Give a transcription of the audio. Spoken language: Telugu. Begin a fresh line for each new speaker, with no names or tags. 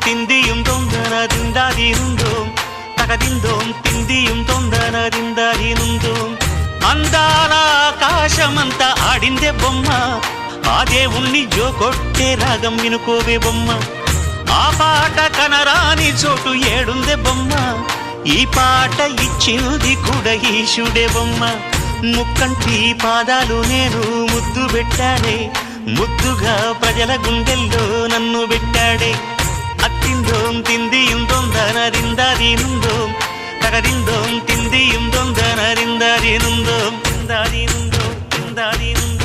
తిందిயும் తొందరదిందాదీనుందోం తగదిందోం తిందిயும் తొందరదిందాదీనుందోం అందాల ఆకాశమంతా ఆడిందే బొమ్మ ఆ దేవుణ్ణి జోకొట్టే రాగం వినుకోవే బొమ్మ ఆ పాట కనరాని చోటు ఏడుందే బొమ్మ ఈ పాట ఇచ్చినది కూడా ఈశుడే బొమ్మ ముక్కంటి పాదాలు నేను ముద్దు పెట్టాడే ముద్దుగా ప్రజల గుండెల్లో నన్ను పెట్టాడే అత్తిందోం తిందిயும் తొందరదిందాదీనుందోం తగదిందోం తిందిயும் తొందరదిందాదీనుందోం తిందాదీనుందోం తిందాదీనుందోం